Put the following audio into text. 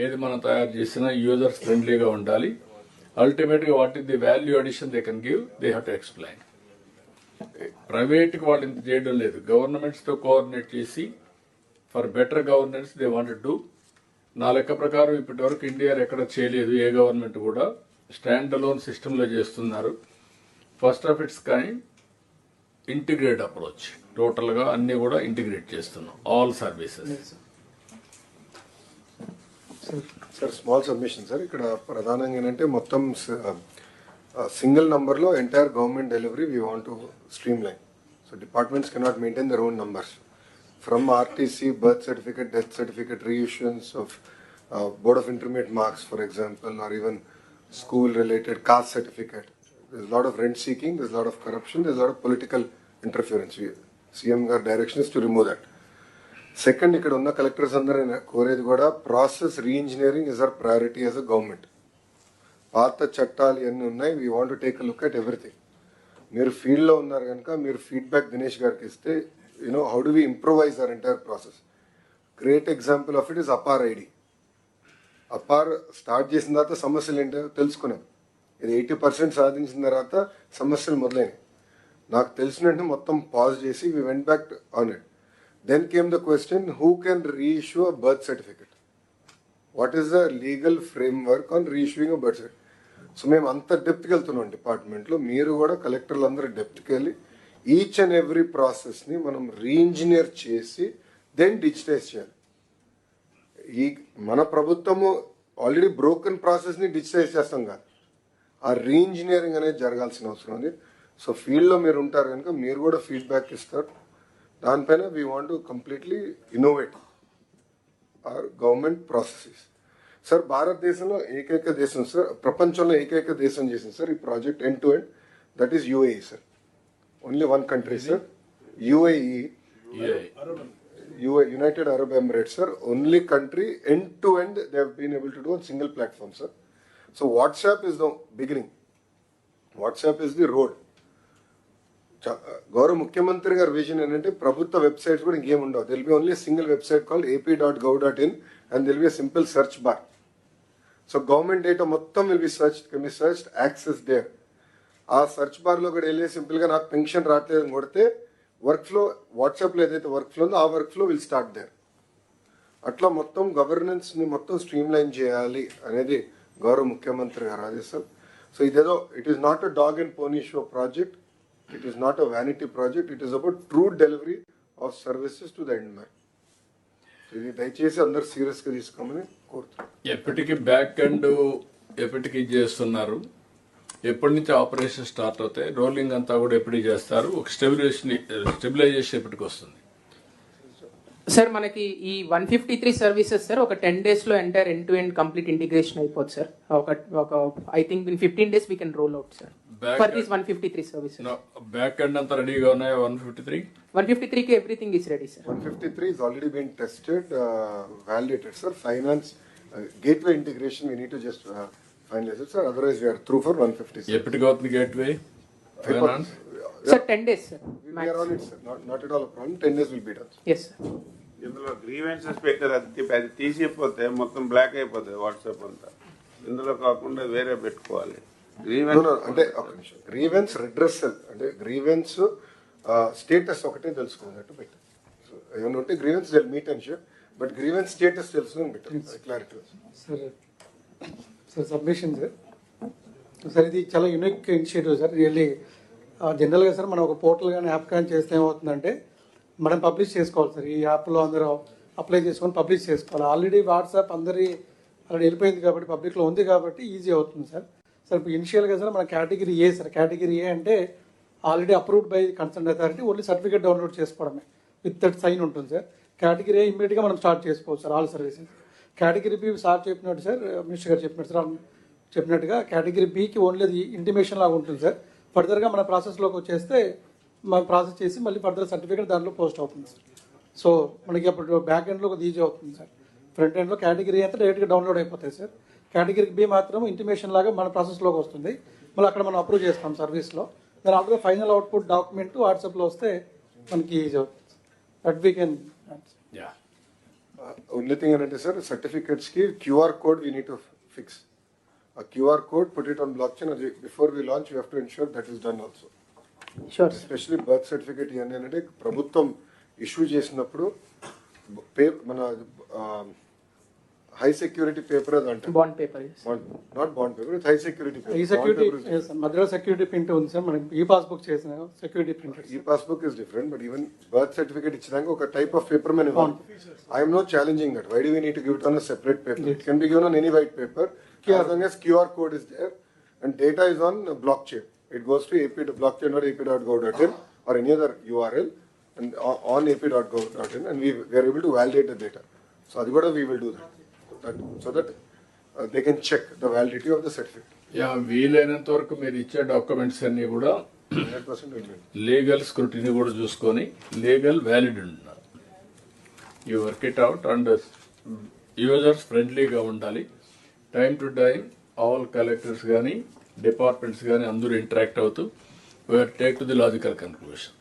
ఏది మనం తయారు చేసినా యూజర్స్ ఫ్రెండ్లీగా ఉండాలి. అల్టిమేట్గా what is the value addition they can give, they have to explain. ప్రైవేట్కి వాళ్ళు ఇంత చేయడం లేదు, గవర్నమెంట్స్తో కోఆర్డినేట్ చేసి for better governance they want to do. నా లెక్క ప్రకారం ఇప్పటి వరకు ఇండియాలో ఎక్కడ చేయలేదు, ఏ గవర్నమెంట్ కూడా స్టాండ్ అలోన్ సిస్టంలో చేస్తున్నారు. First of its kind integrate approach, టోటల్గా అన్ని కూడా ఇంటిగ్రేట్ చేస్తున్నాం, all services. Sir small submission sir, ఇక్కడ ప్రధానంగా ఏంటంటే మొత్తం సింగిల్ నంబర్లో entire government delivery we want to stream line. So departments cannot maintain their own numbers. From RTC, birth certificate, death certificate, reissuance of Board of Intermediate Marks, for example, or even school-related caste certificate. There's a lot of rent seeking, there's a lot of corruption, there's a lot of political interference. CM direction is to remove that. Second, ఇక్కడ ఉన్న collectors అందరూ కోరేది కూడా process re-engineering is our priority as a government. పాత చట్టాలు ఇవన్నీ ఉన్నాయి, we want to take a look at everything. మీరు ఫీల్డ్లో ఉన్నారు కనుక మీరు ఫీడ్బ్యాక్ దినేష్ గారికి ఇస్తే, how do we improvise our entire process? Great example of it is APAR ID. APAR start చేసిన తర్వాత సమస్యలు ఏంటో తెలుసుకున్నాం. ఇది 80% సాధించిన తర్వాత సమస్యలు మొదలైనవి. నాకు తెలిసినట్టు మొత్తం పాజ్ చేసి we went back on it. Then came the question, who can reissue a birth certificate? What is the legal framework on reissuing a birth certificate? So మేము అంత డెప్త్కి వెళ్తున్నాం డిపార్ట్మెంట్లో. మీరు కూడా కలెక్టర్లు అందరూ డెప్త్కి వెళ్ళి ఈచ్ అండ్ ఎవ్రీ ప్రాసెస్ని మనం రీఇంజనీర్ చేసి దెన్ డిజిటైజ్ చేయాలి. మన ప్రభుత్వము ఆల్రెడీ బ్రోకెన్ ప్రాసెస్ని డిజిటైజ్ చేస్తాం కాదు, ఆ రీఇంజనీరింగ్ అనేది జరగాల్సిన అవసరం ఉంది. సో ఫీల్డ్లో మీరు ఉంటారు కనుక మీరు కూడా ఫీడ్బ్యాక్ ఇస్తారు. దానిపైన we want to completely innovate our government processes. Sir భారతదేశంలో ఏకైక దేశం సార్, ప్రపంచంలో ఏకైక దేశం చేసింది సార్ ఈ project end to end, that is UAE sir. Only one country, sir. UAE, United Arab Emirates, sir. Only country end to end they have been able to do on single platform, sir. So WhatsApp is the beginning. WhatsApp is the road. గౌరవ ముఖ్యమంత్రి గారి vision ఏంటంటే ప్రభుత్వ websites కూడా ఇంకేం ఉండవు. There'll be only single website called ap.gov.in and there will be a simple search bar. So government data మొత్తం will be searched, can be searched, access there. ఆ సర్చ్ బార్లో కూడా వెళ్ళి సింపుల్గా నాకు పెన్షన్ రావట్లేదు అని కొడితే వర్క్ ఫ్లో, వాట్సాప్లో ఏదైతే వర్క్ ఫ్లో ఉందో ఆ work flow will start there. అట్లా మొత్తం గవర్నెన్స్ని మొత్తం స్ట్రీమ్ లైన్ చేయాలి అనేది గౌరవ ముఖ్యమంత్రి గారు ఆదేశం. సో ఇదేదో it is not a dog and pony show project, it is not a vanity project, it is about true delivery of services to the end man. ఇది దయచేసి అందరు సీరియస్గా తీసుకోమని కోరుతున్నాను. ఎప్పటికీ బ్యాక్ ఎండ్ ఎప్పటికీ చేస్తున్నారు, ఎప్పటి నుంచి ఆపరేషన్ స్టార్ట్ అవుతాయి, రోలింగ్ అంతా కూడా ఎప్పటికి చేస్తారు, ఒక స్టెబిలైజేషన్ ఎప్పటికి వస్తుంది? సార్ మనకి ఈ 153 సర్వీసెస్ సార్ ఒక 10 days లో entire end to end complete integration అయిపోతుంది సార్. ఒక I think in 15 days we can roll out sir for these 153 services. Back end అంతా రెడీగా ఉన్నాయా? 153 కి everything is ready sir. 153 is already been tested, validated, sir. Finance, gateway integration, we need to just finalize it, sir. Otherwise, we are through for 150. ఎప్పటికి అవుతుంది gateway finance? Sir 10 days sir. We are on it, sir. Not at all a problem. 10 days will be done. Yes sir. ఇందులో grievances పెట్టారు, అది తీసిపోతే మొత్తం black అయిపోతుంది WhatsApp అంతా. ఇందులో కాకుండా వేరే పెట్టుకోవాలి. అంటే ఒక నిమిషం, గ్రీవెన్స్ రిడ్రెసల్ అంటే గ్రీవెన్స్ స్టేటస్ ఒకటే తెలుసుకున్నట్టు పెట్టారు. సో ఏమన్నా ఉంటే grievance they meet and sure, but grievance status తెలుసుకుని పెట్టారు. క్లారిటీ సార్ సబ్మిషన్ సార్ ఇది చాలా యూనిక్ ఇనిషియేటివ్ సార్. రియల్లీ జనరల్గా సార్ మనం ఒక పోర్టల్ కానీ యాప్ కానీ చేస్తే ఏమవుతుందంటే మనం పబ్లిష్ చేసుకోవాలి సార్. ఈ యాప్లో అందరూ అప్లై చేసుకొని పబ్లిష్ చేసుకోవాలి. ఆల్రెడీ వాట్సాప్ ఆల్రెడీ వెళ్ళిపోయింది కాబట్టి పబ్లిక్లో ఉంది కాబట్టి ఈజీ అవుతుంది సార్. సార్ ఇప్పుడు ఇనిషియల్గా సార్ మన category A sir, category A అంటే already approved by concern authority, only certificate download చేసుకోవడమే విత్ దట్ సైన్ ఉంటుంది సార్. కేటగిరీ ఏ ఇమ్మీడియట్గా మనం స్టార్ట్ చేసుకోవచ్చు sir all services. Category B sir చెప్పినట్టు సార్, మినిస్టర్ గారు చెప్పినట్టు సార్ చెప్పినట్టుగా కేటగిరీ బికి ఓన్లీ అది ఇంటిమేషన్ లాగా ఉంటుంది సార్. ఫర్దర్గా మన ప్రాసెస్లోకి వచ్చేస్తే మనం ప్రాసెస్ చేసి మళ్ళీ ఫర్దర్ సర్టిఫికేట్ దాంట్లో పోస్ట్ అవుతుంది సార్. సో మనకి అప్పుడు బ్యాక్ ఎండ్లో ఒక ఈజీ అవుతుంది సార్. ఫ్రంట్ ఎండ్లో కేటగిరీ అయితే డైరెక్ట్గా డౌన్లోడ్ అయిపోతాయి సార్. కేటగిరీ బి మాత్రం ఇంటిమేషన్ లాగా మన ప్రాసెస్లోకి వస్తుంది, మళ్ళీ అక్కడ మనం అప్రూవ్ చేస్తాం సర్వీస్లో. దాని ఆఫ్టర్ ఫైనల్ అవుట్పుట్ డాక్యుమెంట్ వాట్సాప్లో వస్తే మనకి ఈజీ అవుతుంది. That we can only thing ఏంటంటే సార్ సర్టిఫికెట్స్కి QR code we need to fix. A QR code, put it on blockchain. Before we launch, we have to ensure that is done also. Sure sir. Especially birth certificate ఇవన్నీ అంటే ప్రభుత్వం issue చేసినప్పుడు మన high security paper అది అంటే bond paper. Not bond paper, it's high security ఈ security మధ్యలో security print ఉంది సార్, మనం ఈ పాస్బుక్ చేసిన సెక్యూరిటీ ప్రింట్. ఈ passbook is different, but even birth certificate ఇచ్చినాక ఒక టైప్ ఆఫ్ పేపర్ మనం ఇవ్వాలి. I'm not challenging that. Why do we need to give it on a separate paper? It can be given on any white paper as long as QR code is there and data is on blockchain. It goes to ap.blockchain.ap.gov.in or any other URL and on ap.gov.in, and we are able to validate the data. So Adigoda we will do that so that they can check the validity of the certificate. Yeah, వీలైనంత వరకు మీరు ఇచ్చే documents అన్ని కూడా 100% will be. Legal scrutiny కూడా చూసుకొని legal valid ఉండాలి. You work it out and users ఫ్రెండ్లీగా ఉండాలి. Time to time all collectors కానీ డిపార్ట్మెంట్స్ కానీ అందరూ ఇంటరాక్ట్ అవుతూ we are take to the logical conclusion.